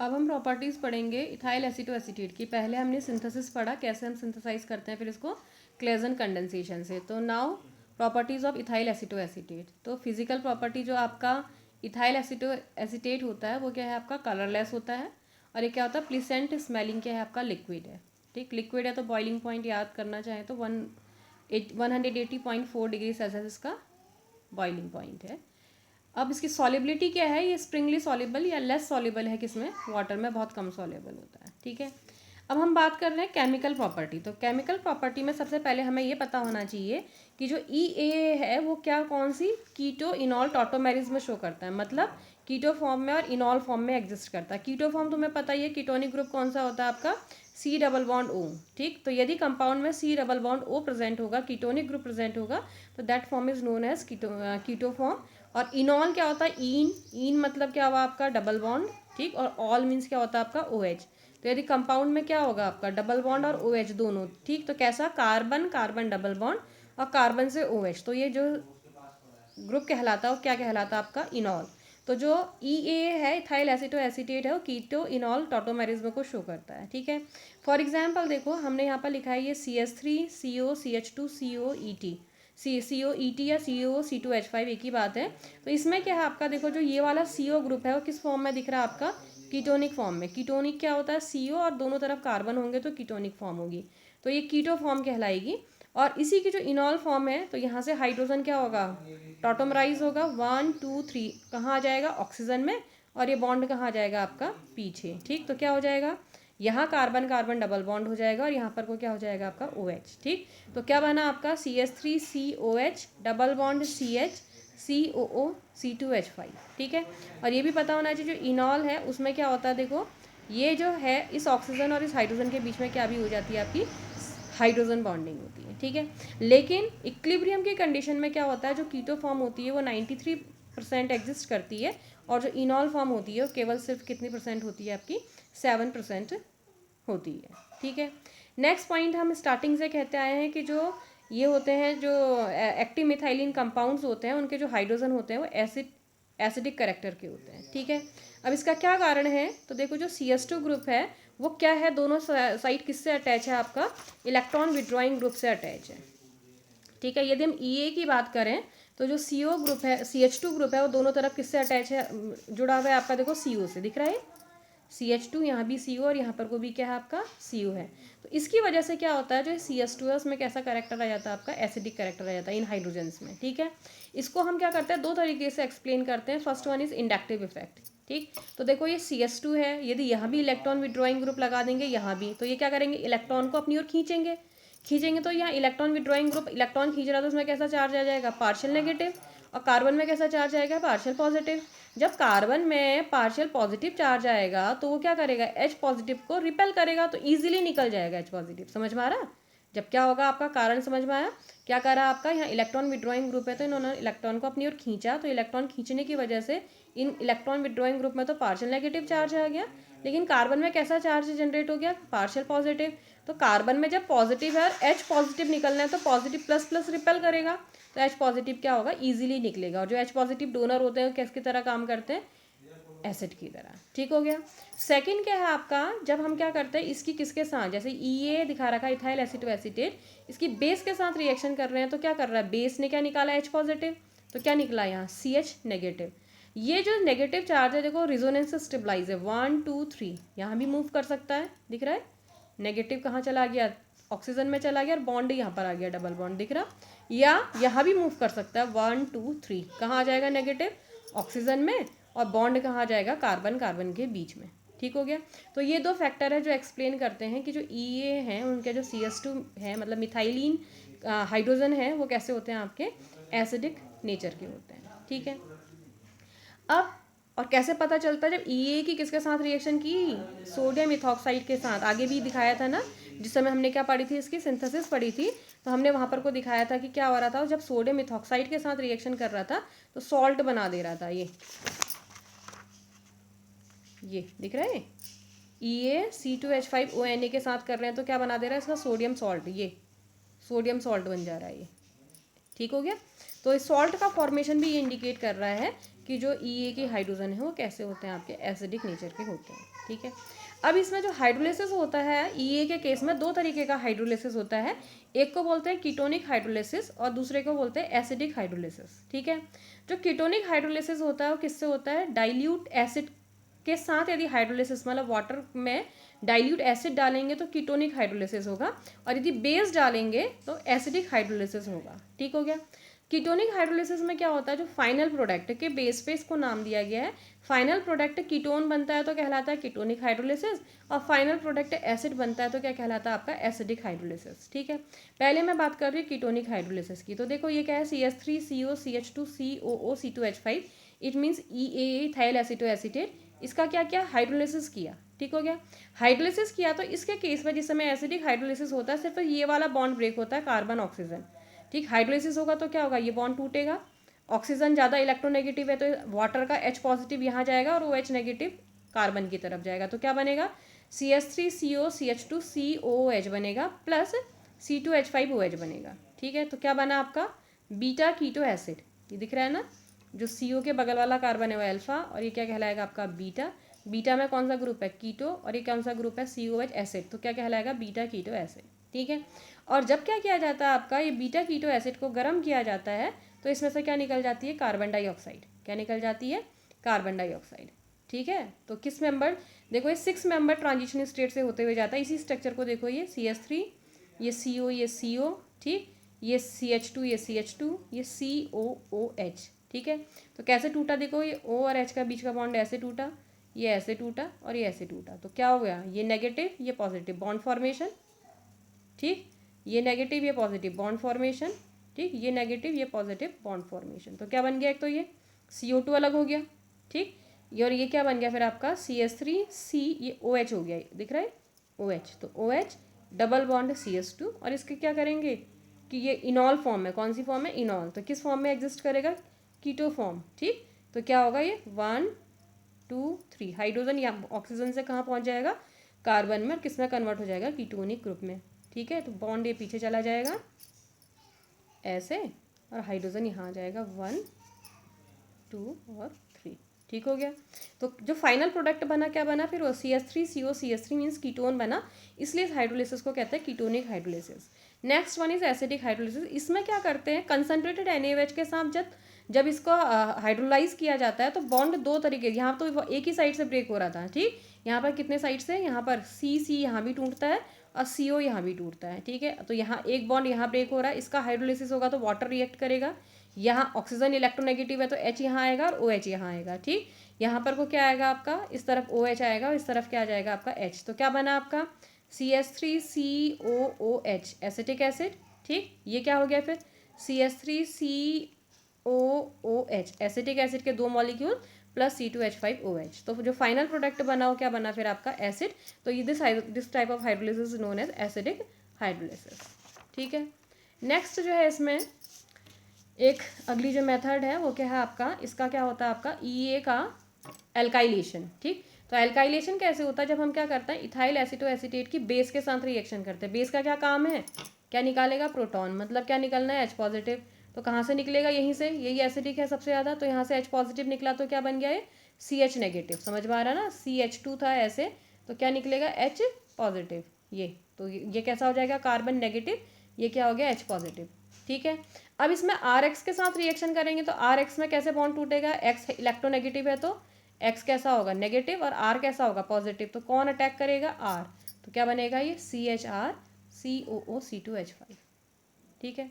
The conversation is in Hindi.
अब हम प्रॉपर्टीज़ पढ़ेंगे इथाइल एसीटोएसीटेट की। पहले हमने सिंथेसिस पढ़ा, कैसे हम सिंथेसाइज करते हैं, फिर इसको क्लेजन कंडेंसेशन से। तो now properties of ethyl acetoacetate. तो फिजिकल प्रॉपर्टी जो आपका इथाइल एसीटोएसीटेट होता है वो क्या है आपका, कलरलेस होता है। और ये क्या होता है, प्लीसेंट स्मेलिंग क्या है आपका, लिक्विड है। ठीक, लिक्विड है तो बॉइलिंग पॉइंट याद करना चाहें तो 180.4 डिग्री सेल्सियस इसका बॉइलिंग पॉइंट है। अब इसकी सॉलिबिलिटी क्या है, ये स्प्रिंगली सॉल्युबल या लेस सॉल्युबल है, किसमें, वाटर में बहुत कम सॉल्युबल होता है। ठीक है, अब हम बात कर रहे हैं केमिकल प्रॉपर्टी। तो केमिकल प्रॉपर्टी में सबसे पहले हमें ये पता होना चाहिए कि जो EA है वो क्या, कौन सी, कीटो इनॉल टॉटोमेरिज में शो करता है, मतलब कीटो फॉर्म में और इनॉल फॉर्म में एग्जिस्ट करता है। कीटो फॉर्म तुम्हें पता ही है, कीटोनिक ग्रुप कौन सा होता है आपका, C डबल बॉन्ड O। ठीक, तो यदि कंपाउंड में C double bond O present होगा, कीटोनिक ग्रुप प्रेजेंट होगा, तो that form is known as keto form. और इनॉल क्या होता है, ईन मतलब क्या हुआ आपका, डबल बॉन्ड। ठीक, और ऑल मीन्स क्या होता है आपका, OH। तो यदि कंपाउंड में क्या होगा आपका, डबल बॉन्ड और OH दोनों। ठीक, तो कैसा, कार्बन कार्बन डबल बॉन्ड और कार्बन से OH, तो ये जो ग्रुप कहलाता है वो क्या कहलाता है आपका, इनॉल। तो जो EA है, इथाइल एसीटोएसीटेट है, वो कीटो इनॉल टॉटोमेरिज्म को शो करता है। ठीक है, फॉर एग्जाम्पल देखो हमने यहाँ पर लिखा है ये CH3CO CH2 COET, COET या COC2H5 एक ही बात है। तो इसमें क्या है आपका, देखो जो ये वाला CO ग्रुप है वो किस फॉर्म में दिख रहा है आपका, कीटोनिक फॉर्म में। कीटोनिक क्या होता है, CO और दोनों तरफ कार्बन होंगे तो कीटोनिक फॉर्म होगी, तो ये कीटो फॉर्म कहलाएगी। और इसी की जो इनॉल फॉर्म है, तो यहाँ से हाइड्रोजन क्या होगा, टॉटोमराइज होगा, 1 2 3 कहाँ आ जाएगा, ऑक्सीजन में। और ये बॉन्ड कहाँ आ जाएगा आपका, पीछे। ठीक, तो क्या हो जाएगा, यहाँ कार्बन कार्बन डबल बॉन्ड हो जाएगा और यहाँ पर को क्या हो जाएगा आपका, OH। ठीक, तो क्या बना आपका, CH3COH double bond CH COO C2H5। ठीक है, और ये भी पता होना चाहिए जो इनॉल है उसमें क्या होता है, देखो ये जो है इस ऑक्सीजन और इस हाइड्रोजन के बीच में क्या भी हो जाती है आपकी, हाइड्रोजन बॉन्डिंग होती है। ठीक है, लेकिन इक्विलिब्रियम की कंडीशन में क्या होता है, जो कीटो फॉर्म होती है वो 93% एग्जिस्ट करती है, और जो इनॉल फॉर्म होती है वो केवल सिर्फ कितनी परसेंट होती है आपकी, 7% होती है। ठीक है, नेक्स्ट पॉइंट हम स्टार्टिंग से कहते आए हैं कि जो ये होते हैं, जो एक्टिव मिथाइलिन कंपाउंड्स होते हैं, उनके जो हाइड्रोजन होते हैं वो एसिडिक करेक्टर के होते हैं। ठीक है, अब इसका क्या कारण है, तो देखो जो CH2 ग्रुप है वो क्या है, दोनों साइड किससे अटैच है आपका, इलेक्ट्रॉन विड्रॉइंग ग्रुप से अटैच है। ठीक है, यदि हम EA की बात करें तो जो CO ग्रुप है, CH2 ग्रुप है, वो दोनों तरफ किससे अटैच है, जुड़ा हुआ है आपका, देखो CO से, दिख रहा है CH2, यहाँ भी CO और यहाँ पर को भी क्या है आपका, CO है। तो इसकी वजह से क्या होता है, जो CH2 है उसमें कैसा करेक्टर आ जाता है आपका, एसिडिक करेक्टर आ जाता है इन हाइड्रोजन्स में। ठीक है, इसको हम क्या करते हैं, दो तरीके से एक्सप्लेन करते हैं। First one is inductive effect. ठीक, तो देखो ये CH2 है, यदि यहाँ भी इलेक्ट्रॉन विड्रॉइंग ग्रुप लगा देंगे यहाँ भी, तो ये क्या करेंगे, इलेक्ट्रॉन को अपनी ओर खींचेंगे तो यहाँ इलेक्ट्रॉन विड्रॉइंग ग्रुप इलेक्ट्रॉन खींच रहा है तो उसमें कैसा चार्ज आ जाएगा, पार्शियल नेगेटिव। और कार्बन में कैसा चार्ज आएगा, पार्शियल पॉजिटिव। जब कार्बन में पार्शियल पॉजिटिव चार्ज आएगा तो वो क्या करेगा, H पॉजिटिव को रिपेल करेगा, तो ईजिली निकल जाएगा H पॉजिटिव। समझ में आ रहा, जब क्या होगा आपका कारण समझ में आया, क्या करा आपका, यहाँ इलेक्ट्रॉन विड्रॉइंग ग्रुप है तो इन्होंने इलेक्ट्रॉन को अपनी ओर खींचा, तो इलेक्ट्रॉन खींचने की वजह से इन इलेक्ट्रॉन विड्रॉइंग ग्रुप में तो पार्शियल नेगेटिव चार्ज आ गया, लेकिन कार्बन में कैसा चार्ज जनरेट हो गया, पार्शियल पॉजिटिव। तो कार्बन में जब पॉजिटिव है और H पॉजिटिव निकलना है तो पॉजिटिव प्लस प्लस रिपेल करेगा, तो H पॉजिटिव क्या होगा, ईजिली निकलेगा। और जो H पॉजिटिव डोनर होते हैं किसकी तरह काम करते हैं, एसिड की तरह। ठीक हो गया। सेकंड क्या है आपका, जब हम क्या करते हैं इसकी किसके साथ, जैसे EA दिखा रखा है इथाइल एसीटोएसीटेट, इसकी बेस के साथ रिएक्शन कर रहे हैं तो क्या कर रहा है, बेस ने क्या निकाला, H पॉजिटिव, तो क्या निकला यहाँ CH नेगेटिव। ये जो नेगेटिव चार्ज है देखो रिजोनेंस स्टेबलाइज है, 1 2 3 यहाँ भी मूव कर सकता है, दिख रहा है, नेगेटिव कहाँ चला गया, ऑक्सीजन में चला गया और बॉन्ड यहाँ पर आ गया, डबल बॉन्ड दिख रहा, या यहाँ भी मूव कर सकता है, 1 2 3 कहाँ आ जाएगा, नेगेटिव ऑक्सीजन में, और बॉन्ड कहाँ आ जाएगा, कार्बन कार्बन के बीच में। ठीक हो गया, तो ये दो फैक्टर है जो एक्सप्लेन करते हैं कि जो EA हैं उनके जो CH2 है, मतलब मिथाइलिन हाइड्रोजन है, वो कैसे होते हैं आपके, एसिडिक नेचर के होते हैं। ठीक है, अब और कैसे पता चलता है, जब EA की किसके साथ रिएक्शन की, सोडियम इथॉक्साइड के साथ, आगे भी दिखाया था ना, जिस समय हमने क्या पढ़ी थी, इसकी सिंथेसिस पढ़ी थी, तो हमने वहाँ पर को दिखाया था कि क्या हो रहा था, जब सोडियम इथॉक्साइड के साथ रिएक्शन कर रहा था तो सॉल्ट बना दे रहा था, ये दिख रहा है, EA C2H5ONA के साथ कर रहे हैं तो क्या बना दे रहा है, इसका सोडियम सॉल्ट, ये सोडियम सॉल्ट बन जा रहा है ये। ठीक हो गया, तो इस सॉल्ट का फॉर्मेशन भी ये इंडिकेट कर रहा है कि कि जो ई के हाइड्रोजन है वो कैसे होते हैं, आपके एसिडिक नेचर के होते हैं। ठीक है, अब इसमें जो हाइड्रोलिसिस होता है ई के केस में दो तरीके का हाइड्रोलिसिस होता है, एक को बोलते हैं कीटोनिक हाइड्रोलिसिस और दूसरे को बोलते हैं एसिडिक हाइड्रोलिसिस। ठीक है, जो कीटोनिक हाइड्रोलिसिस होता है वो किससे होता है, डाइल्यूट एसिड के साथ यदि हाइड्रोलिसिस मतलब वाटर में डाइल्यूट एसिड डालेंगे तो कीटोनिक हाइड्रोलिसिस होगा, और यदि बेस डालेंगे तो एसिडिक हाइड्रोलिसिस होगा। ठीक हो गया। कीटोनिक हाइड्रोलिसिस में क्या होता है, जो फाइनल प्रोडक्ट के बेस पे इसको नाम दिया गया है, फाइनल प्रोडक्ट कीटोन बनता है तो कहलाता है कीटोनिक हाइड्रोलिसिस, और फाइनल प्रोडक्ट एसिड बनता है तो क्या कहलाता है आपका एसिडिक हाइड्रोलिसिस। ठीक है, पहले मैं बात कर रही हूँ कीटोनिक हाइड्रोलिसिस की। तो देखो ये क्या है, CH3CO CH2 COO C2H5, it means EAA ethyl acetoacetate, इसका क्या क्या हाइड्रोलिसिस किया। ठीक हो गया, हाइड्रोलिसिस किया तो इसके केस में जिस समय एसिडिक हाइड्रोलिसिस होता है सिर्फ ये वाला बॉन्ड ब्रेक होता है, कार्बन ऑक्सीजन। ठीक, हाइड्रोलिसिस होगा तो क्या होगा, ये बॉन्ड टूटेगा, ऑक्सीजन ज़्यादा इलेक्ट्रोनेगेटिव है तो वाटर का H पॉजिटिव यहाँ जाएगा और OH नेगेटिव कार्बन की तरफ जाएगा, तो क्या बनेगा, CH3CO CH2 COOH बनेगा प्लस C2H5OH बनेगा। ठीक है, तो क्या बना आपका बीटा कीटो एसिड, ये दिख रहा है ना, जो CO के बगल वाला कार्बन है वो अल्फा, और ये क्या कहलाएगा आपका बीटा, बीटा में कौन सा ग्रुप है, कीटो, और ये कौन सा ग्रुप है, COH एसिड, तो क्या कहलाएगा बीटा कीटो एसिड। ठीक है, और जब क्या किया जाता है आपका, ये बीटा कीटो एसिड को गर्म किया जाता है तो इसमें से क्या निकल जाती है, कार्बन डाइऑक्साइड, क्या निकल जाती है, कार्बन डाइऑक्साइड। ठीक है, तो किस मेंबर, देखो ये 6 मेंबर ट्रांजिशन स्टेट से होते हुए जाता है, इसी स्ट्रक्चर को देखो, ये CH3, ये CO, ये CO, ठीक, ये CH2, ये CH2, ये COOH। ठीक है, तो कैसे टूटा, देखो ये O और H का बीच का बॉन्ड ऐसे टूटा, ये ऐसे टूटा और ये ऐसे टूटा, तो क्या हो गया, ये नेगेटिव ये पॉजिटिव बॉन्ड फॉर्मेशन। ठीक, ये नेगेटिव ये पॉजिटिव बॉन्ड फॉर्मेशन। ठीक, ये नेगेटिव ये पॉजिटिव बॉन्ड फॉर्मेशन, तो क्या बन गया, एक तो ये CO2 अलग हो गया। ठीक, ये और ये क्या बन गया फिर आपका CH3C, ये OH हो गया, दिख रहा है OH, तो OH डबल बॉन्ड CH2, और इसके क्या करेंगे कि ये इनॉल फॉर्म में, कौन सी फॉर्म है, इनॉल, तो किस फॉर्म में एग्जिस्ट करेगा, कीटो फॉर्म। ठीक, तो क्या होगा, ये 1 2 3 हाइड्रोजन या ऑक्सीजन से कहाँ पहुँच जाएगा, कार्बन में, और किस में कन्वर्ट हो जाएगा, कीटोनिक ग्रुप में। ठीक है, तो बॉन्ड ये पीछे चला जाएगा ऐसे, और हाइड्रोजन यहाँ आ जाएगा 1 2 और 3। ठीक हो गया, तो जो फाइनल प्रोडक्ट बना क्या बना फिर, वो CH3CO CH3 मीन्स कीटोन बना, इसलिए इस हाइड्रोलिसिस को कहते हैं ketonic hydrolysis. Next one is acidic hydrolysis. इसमें क्या करते हैं, कंसनट्रेटेड NaOH के साथ जब इसको हाइड्रोलाइज किया जाता है तो बॉन्ड दो तरीके, यहाँ तो एक ही साइड से ब्रेक हो रहा था। ठीक, यहाँ पर कितने साइड से, यहाँ पर C यहाँ भी टूटता है और CO यहाँ भी टूटता है। ठीक है, तो यहाँ एक बॉन्ड यहाँ ब्रेक हो रहा है, इसका हाइड्रोलिसिस होगा तो वाटर रिएक्ट करेगा, यहाँ ऑक्सीजन इलेक्ट्रोनेगेटिव है तो H यहाँ आएगा और OH यहाँ आएगा। ठीक, यहाँ पर को क्या आएगा आपका, इस तरफ OH आएगा और इस तरफ क्या आ जाएगा आपका H, तो क्या बना आपका CH3COOH एसिटिक एसिड। ठीक, ये क्या हो गया फिर CH3COOH एसिटिक एसिड के दो मॉलिक्यूल प्लस C2H5OH, तो जो फाइनल प्रोडक्ट बना हो क्या बना फिर आपका एसिड। तो ये this type of hydrolysis known as acidic hydrolysis. ठीक है, नेक्स्ट जो है इसमें एक अगली जो मेथड है वो क्या है आपका, इसका क्या होता है आपका EA का एल्काइलेशन। ठीक, तो एल्काइलेशन कैसे होता है, जब हम क्या करते हैं, इथाइल एसीटोएसीटेट की बेस के साथ रिएक्शन करते हैं। बेस का क्या काम है, क्या निकालेगा, प्रोटॉन, मतलब क्या निकलना है, H पॉजिटिव, तो कहाँ से निकलेगा, यहीं से, यही एसिडिक है सबसे ज़्यादा, तो यहाँ से H पॉजिटिव निकला तो क्या बन गया ये CH नेगेटिव, समझ में आ रहा है ना, CH2 था ऐसे, तो क्या निकलेगा H पॉजिटिव, ये तो ये कैसा हो जाएगा, कार्बन नेगेटिव, ये क्या हो गया H पॉजिटिव। ठीक है, अब इसमें RX के साथ रिएक्शन करेंगे तो RX में कैसे बॉन्ड टूटेगा, X इलेक्ट्रोनेगेटिव है तो X कैसा होगा, नेगेटिव, और R कैसा होगा, पॉजिटिव, तो कौन अटैक करेगा, R, तो क्या बनेगा ये CHR COO C2H5। ठीक है,